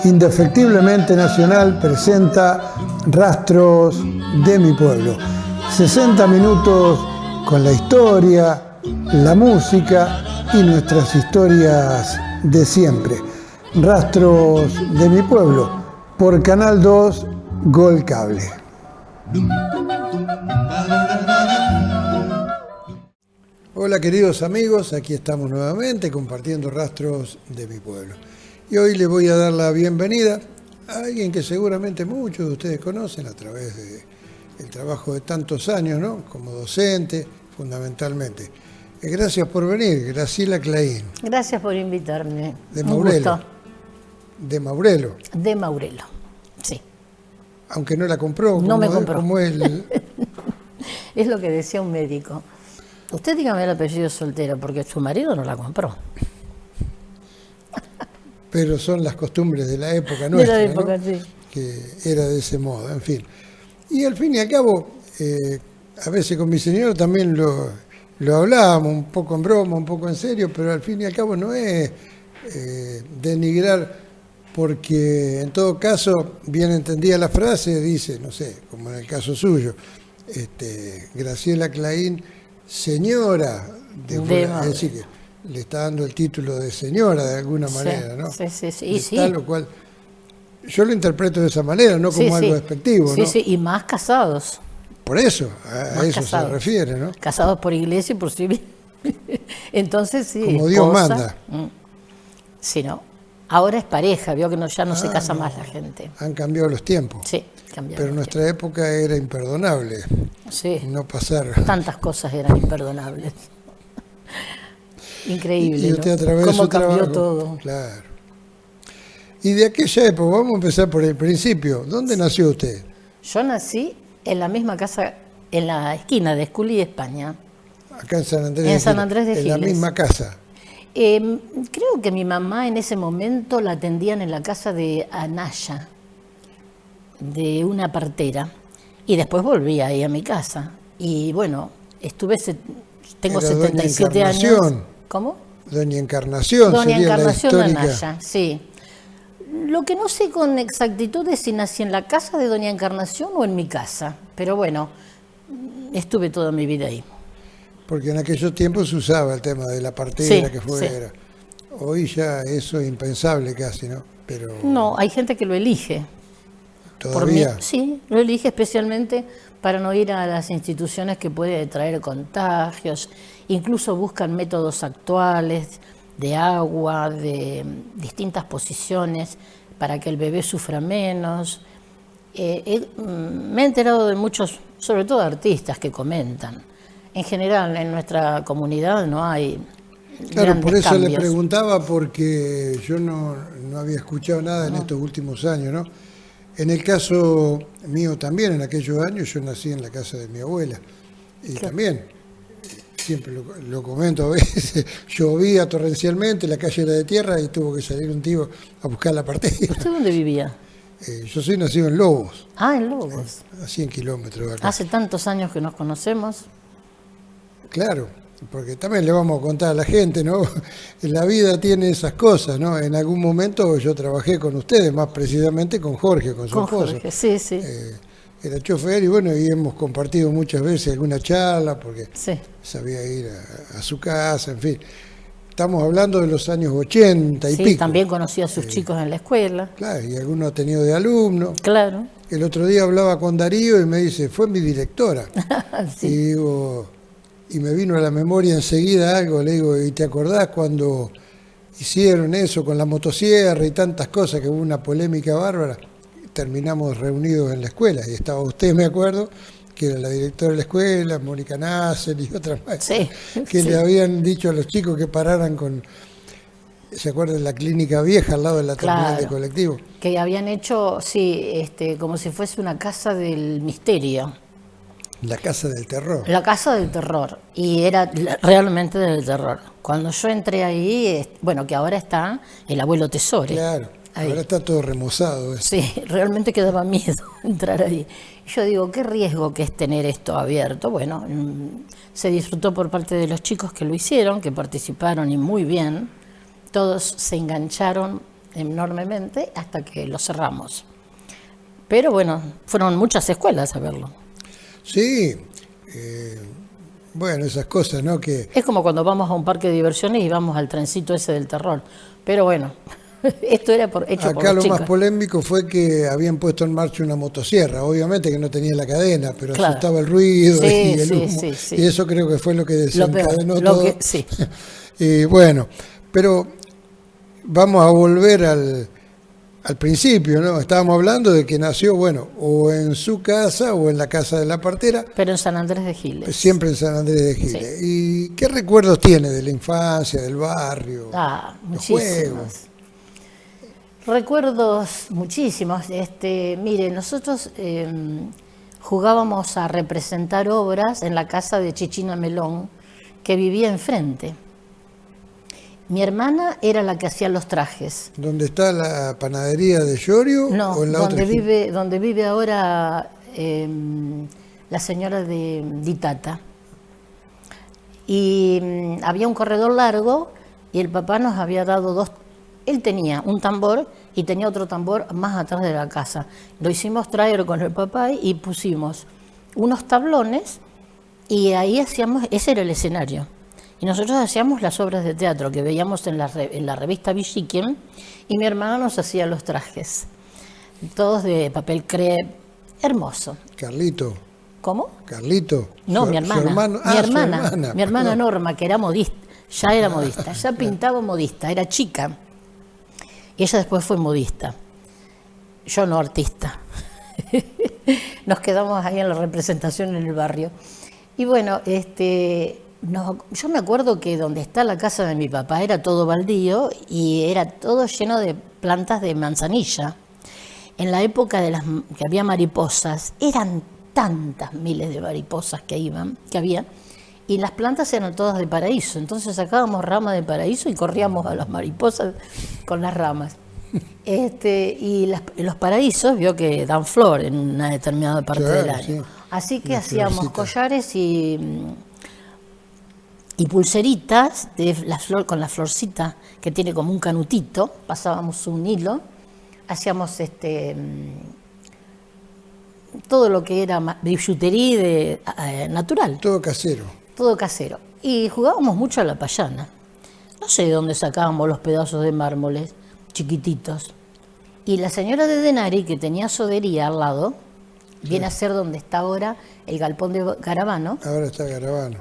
Indefectiblemente Nacional presenta Rastros de mi pueblo. 60 minutos con la historia, la música y nuestras historias de siempre. Rastros de mi pueblo, por Canal 2, Gol Cable. Hola queridos amigos, aquí estamos nuevamente compartiendo Rastros de mi pueblo. Y hoy les voy a dar la bienvenida a alguien que seguramente muchos de ustedes conocen a través del trabajo de tantos años, ¿no? Como docente, fundamentalmente. Gracias por venir, Graciela Claín. Gracias por invitarme. De Maurelo. De Maurelo. De Maurelo, sí. Aunque no la compró. No me compró. Como él. Es lo que decía un médico. Usted dígame el apellido soltero, porque su marido no la compró. Pero son las costumbres de la época nuestra, de la época, ¿no? Sí. Que era de ese modo, en fin. Y al fin y al cabo, a veces con mi señor también lo hablábamos, un poco en broma, un poco en serio, pero al fin y al cabo no es denigrar, porque en todo caso, bien entendida la frase, dice, no sé, como en el caso suyo, Graciela Claín, señora, es decir, que le está dando el título de señora de alguna manera, ¿no? Sí. Y sí. Lo cual, yo lo interpreto de esa manera, no como algo despectivo, ¿no? Sí, y más casados. Por eso, a eso casados. se refiere, ¿no? Casados por iglesia y por civil. Entonces, sí. Como Dios manda. Sí, ¿no? Ahora es pareja, vio que ya no se casa más la gente. Han cambiado los tiempos. Sí, cambiaron. Pero en nuestra época era imperdonable. Sí. No pasar. Tantas cosas eran imperdonables. Increíble, y usted ¿no? A través Cómo de su cambió trabajo, todo. Claro. Y de aquella época, vamos a empezar por el principio. ¿Dónde nació usted? Yo nací en la misma casa, en la esquina de Esculi, España. Acá en San Andrés. En San Andrés de Giles. En la misma casa. Creo que mi mamá en ese momento la atendían en la casa de Anaya, de una partera, y después volví ahí a mi casa. Y bueno, tengo 77 años. ¿Cómo? Doña Encarnación. Doña sería Encarnación la histórica. Anaya, sí. Lo que no sé con exactitud es si nací en la casa de Doña Encarnación o en mi casa, pero bueno, estuve toda mi vida ahí. Porque en aquellos tiempos se usaba el tema de la partera que fuera. Sí. Hoy ya eso es impensable casi, ¿no? Pero no, hay gente que lo elige. ¿Todavía? Sí, lo elige especialmente para no ir a las instituciones que pueden traer contagios. Incluso buscan métodos actuales de agua, de distintas posiciones para que el bebé sufra menos. Me he enterado de muchos, sobre todo artistas, que comentan. En general, en nuestra comunidad no hay Claro, por eso cambios. Le preguntaba, porque yo no había escuchado nada en estos últimos años, ¿no? En el caso mío también, en aquellos años, yo nací en la casa de mi abuela. Y también, siempre lo comento a veces, llovía torrencialmente, la calle era de tierra y tuvo que salir un tío a buscar la partera. ¿Usted dónde vivía? Yo soy nacido en Lobos. Ah, en Lobos. A 100 kilómetros de acá. Hace tantos años que nos conocemos. Claro, porque también le vamos a contar a la gente, ¿no? La vida tiene esas cosas, ¿no? En algún momento yo trabajé con ustedes, más precisamente con Jorge, con su esposo. Jorge, sí. Era chofer y bueno, y hemos compartido muchas veces alguna charla, porque sabía ir a su casa, en fin. Estamos hablando de los años 80 y pico. Sí, también conocí a sus chicos en la escuela. Claro, y alguno ha tenido de alumno. Claro. El otro día hablaba con Darío y me dice, fue mi directora. Sí. Y digo... Y me vino a la memoria enseguida algo, le digo, ¿y te acordás cuando hicieron eso con la motosierra y tantas cosas, que hubo una polémica bárbara? Terminamos reunidos en la escuela y estaba usted, me acuerdo, que era la directora de la escuela, Mónica Nasser y otras más, que le habían dicho a los chicos que pararan con, ¿se acuerdan de la clínica vieja al lado de la terminal de colectivo? Que habían hecho, como si fuese una casa del misterio. La casa del terror. La casa del terror, y era realmente del terror. Cuando yo entré ahí, que ahora está el abuelo Tesori. Claro, ahí. Ahora está todo remozado. Sí, realmente quedaba miedo entrar ahí. Yo digo, qué riesgo que es tener esto abierto. Bueno, se disfrutó por parte de los chicos que lo hicieron, que participaron y muy bien. Todos se engancharon enormemente hasta que lo cerramos. Pero bueno, fueron muchas escuelas a verlo. Sí, bueno, esas cosas, ¿no? Que Es como cuando vamos a un parque de diversiones y vamos al trencito ese del terror. Pero bueno, esto era hecho por acá los lo chicos. más polémico fue que habían puesto en marcha una motosierra, obviamente que no tenía la cadena, pero Claro. asustaba el ruido Sí, y el sí, humo, sí, sí. y eso creo que fue lo que Lo peor, desencadenó lo todo. que, sí. Y bueno, pero vamos a volver al principio, ¿no? Estábamos hablando de que nació, bueno, o en su casa o en la casa de la partera, Pero en San Andrés de Giles. siempre en San Andrés de Giles. ¿Y qué recuerdos tiene de la infancia, del barrio, los juegos? Muchísimos. Recuerdos muchísimos. Mire, nosotros jugábamos a representar obras en la casa de Chichina Melón, que vivía enfrente. Mi hermana era la que hacía los trajes. ¿Dónde está la panadería de Llorio? No, ¿O en la otra esquina? donde vive ahora la señora de Ditata. Y había un corredor largo y el papá nos había dado dos. Él tenía un tambor y tenía otro tambor más atrás de la casa. Lo hicimos traer con el papá y pusimos unos tablones y ahí hacíamos, ese era el escenario. Y nosotros hacíamos las obras de teatro que veíamos en la revista Villiquen y mi hermana nos hacía los trajes, todos de papel crepe, hermoso. Carlito. ¿Cómo? Carlito. No, Su- mi su hermana. hermano- Mi su hermana, mi hermana perdón. Norma, que era modista, ya era modista, ya pintaba modista, era chica. Y ella después fue modista. Yo no artista. Nos quedamos ahí en la representación en el barrio. Y bueno, yo me acuerdo que donde está la casa de mi papá era todo baldío y era todo lleno de plantas de manzanilla. En la época que había mariposas, eran tantas miles de mariposas que había, y las plantas eran todas de paraíso. Entonces sacábamos ramas de paraíso y corríamos a las mariposas con las ramas. Y los paraísos vio que dan flor en una determinada parte Claro, del año. sí. Así que Las hacíamos florecitas. collares y pulseritas con la florcita que tiene como un canutito. Pasábamos un hilo, hacíamos todo lo que era billutería natural, Todo casero. todo casero. Y jugábamos mucho a la payana. No sé de dónde sacábamos los pedazos de mármoles chiquititos. Y la señora de Denari, que tenía sodería al lado, viene a ser donde está ahora el galpón de Caravano, Ahora está Garavano.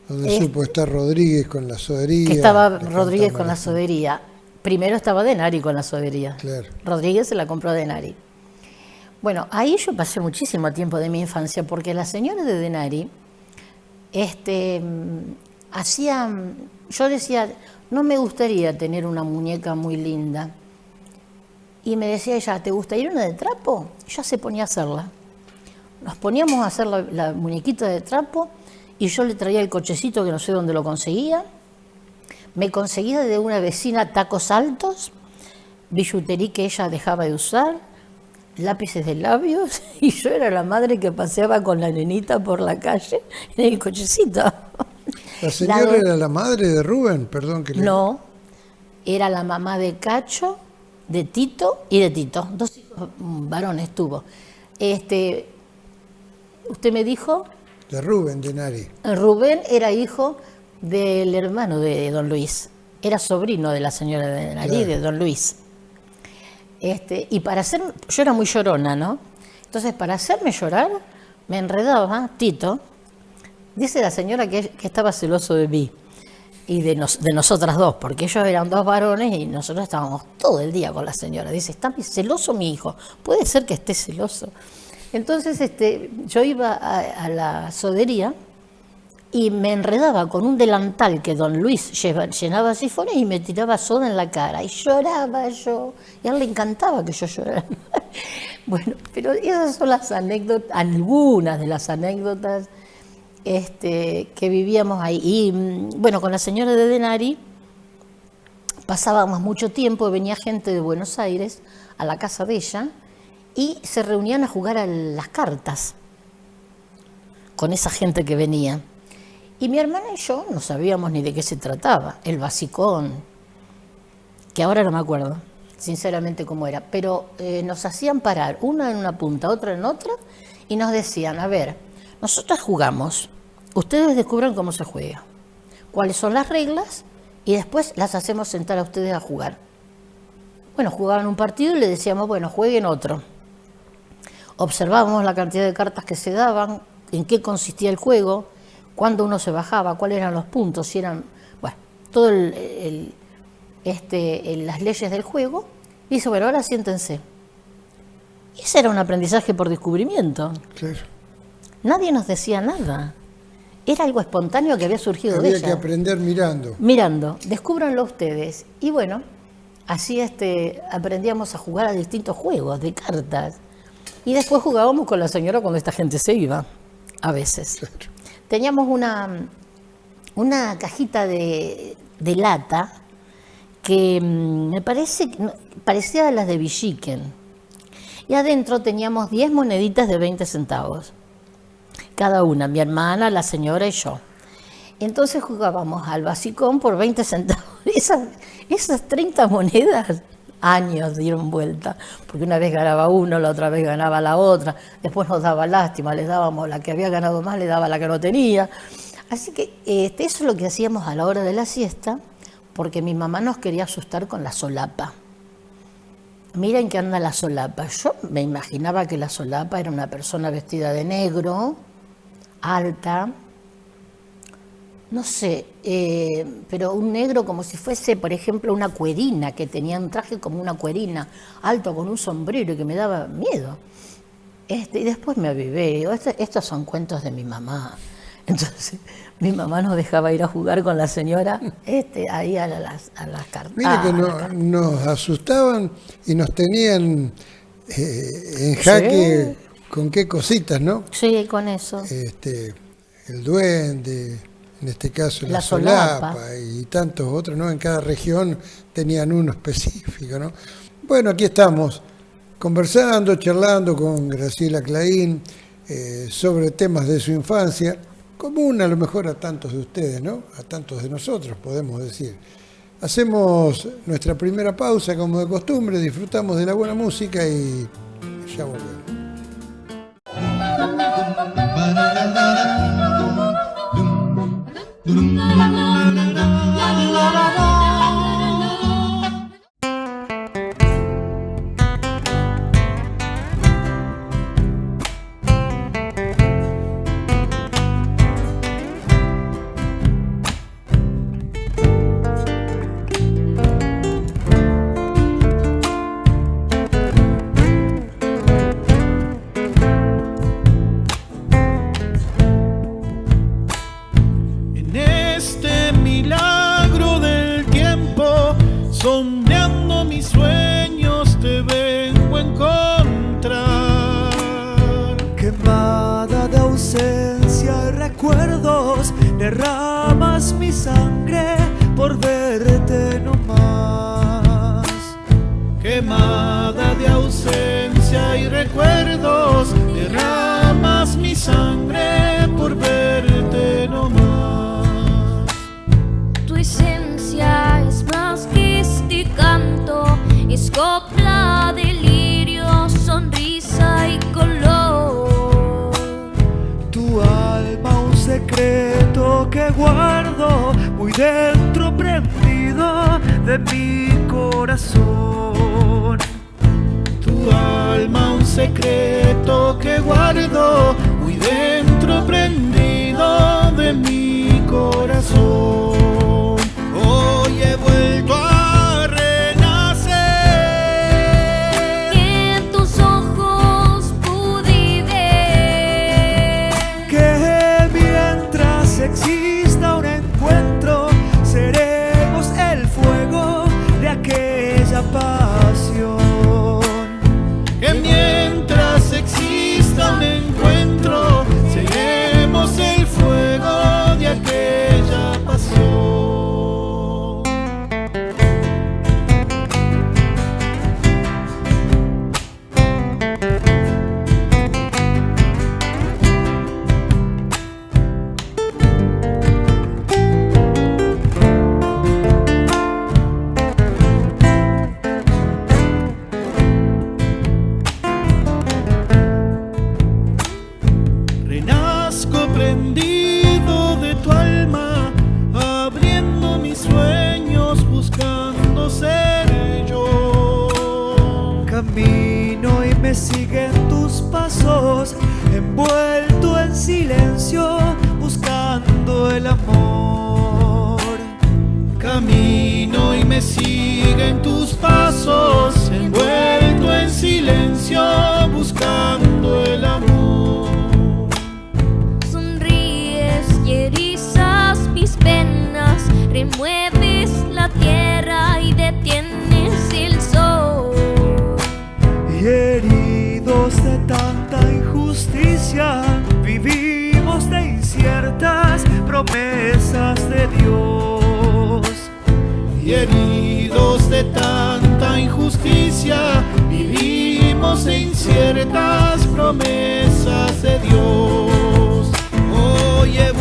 Donde Es- supo estar Rodríguez con la sodería. que estaba le Rodríguez faltaba con la la- sodería. Primero estaba Denari con la sodería. Claro. Rodríguez se la compró a Denari. Bueno, ahí yo pasé muchísimo tiempo de mi infancia porque la señora de Denari hacía, yo decía, no me gustaría tener una muñeca muy linda. Y me decía ella, ¿te gustaría una de trapo? Ya se ponía a hacerla. Nos poníamos a hacer la muñequita de trapo y yo le traía el cochecito que no sé dónde lo conseguía. Me conseguía de una vecina tacos altos, billutería que ella dejaba de usar, lápices de labios, y yo era la madre que paseaba con la nenita por la calle en el cochecito. La señora La de- era la madre de Rubén, perdón que le... No, era la mamá de Cacho, de Tito y de Tito. Dos hijos varones tuvo. Usted me dijo, De Rubén Denari. Rubén era hijo del hermano de don Luis. Era sobrino de la señora de Nari, Claro. de don Luis. Y yo era muy llorona, ¿no? Entonces, para hacerme llorar, me enredaba Tito. Dice la señora que estaba celoso de mí y de nosotras dos, porque ellos eran dos varones y nosotros estábamos todo el día con la señora. Dice, ¿está celoso mi hijo? Puede ser que esté celoso. Entonces, yo iba a la sodería y me enredaba con un delantal que don Luis llenaba sifones y me tiraba soda en la cara. Y lloraba yo. Y a él le encantaba que yo llorara. Bueno, pero esas son las anécdotas, algunas de las anécdotas que vivíamos ahí. Y bueno, con la señora de Denari pasábamos mucho tiempo, venía gente de Buenos Aires a la casa de ella y se reunían a jugar a las cartas con esa gente que venía. Y mi hermana y yo no sabíamos ni de qué se trataba, el basicón, que ahora no me acuerdo. sinceramente cómo era, pero nos hacían parar, una en una punta, otra en otra, y nos decían, a ver, nosotros jugamos, ustedes descubran cómo se juega, cuáles son las reglas, y después las hacemos sentar a ustedes a jugar. Bueno, jugaban un partido y le decíamos, bueno, jueguen otro. Observábamos la cantidad de cartas que se daban, en qué consistía el juego, cuándo uno se bajaba, cuáles eran los puntos, si eran, bueno, todo las leyes del juego. Y dice, bueno, ahora siéntense. Y ese era un aprendizaje por descubrimiento. Claro. Nadie nos decía nada. Era algo espontáneo que había surgido de ella. Había que aprender mirando. Mirando, descúbranlo ustedes. Y bueno, así aprendíamos a jugar a distintos juegos de cartas. Y después jugábamos con la señora cuando esta gente se iba, a veces. Claro. Teníamos una cajita de lata que me parece, parecía a las de Villiquen. Y adentro teníamos 10 moneditas de 20 centavos. Cada una, mi hermana, la señora y yo. Entonces jugábamos al basicón por 20 centavos. Esas 30 monedas, años dieron vuelta, porque una vez ganaba uno, la otra vez ganaba la otra, después nos daba lástima, les dábamos la que había ganado más, le daba la que no tenía. Así que eso es lo que hacíamos a la hora de la siesta, porque mi mamá nos quería asustar con la solapa. Miren que anda la solapa. Yo me imaginaba que la solapa era una persona vestida de negro, alta, no sé, pero un negro como si fuese, por ejemplo, una cuerina, que tenía un traje como una cuerina, alto con un sombrero y que me daba miedo. Y después me avivé, digo, estos son cuentos de mi mamá. Entonces, mi mamá nos dejaba ir a jugar con la señora ahí a las cartas. Mire que nos asustaban y nos tenían en jaque, sí, con qué cositas, ¿no? Sí, con eso. El duende, en este caso la solapa y tantos otros, ¿no? En cada región tenían uno específico, ¿no? Bueno, aquí estamos conversando, charlando con Graciela Claín sobre temas de su infancia, común a lo mejor a tantos de ustedes, ¿no? A tantos de nosotros, podemos decir. Hacemos nuestra primera pausa, como de costumbre, disfrutamos de la buena música y ya volvemos. Derramas mi sangre por verte no más. Quemada de ausencia y recuerdos, derramas mi sangre por verte no más. Tu esencia es más que este canto, es copla, delirio, sonrisa y color. Tu alma un secreto que guardo muy dentro prendido de mi corazón. Tu alma un secreto que guardo muy dentro prendido de mi corazón. Hoy he vuelto a renacer. Que en tus ojos pude ver que mientras exista un encuentro, seremos el fuego de aquella pasión. Que mientras exista un encuentro, seremos el fuego envuelto en silencio, buscando el amor. Camino y me siguen tus pasos, envuelto en silencio, buscando el amor. Sonríes y erizas mis penas, remueves la tierra y detienes el sol. Y heridos de tanta injusticia, vivimos de inciertas promesas de Dios. Y heridos de tanta injusticia, vivimos de inciertas promesas de Dios. Oye,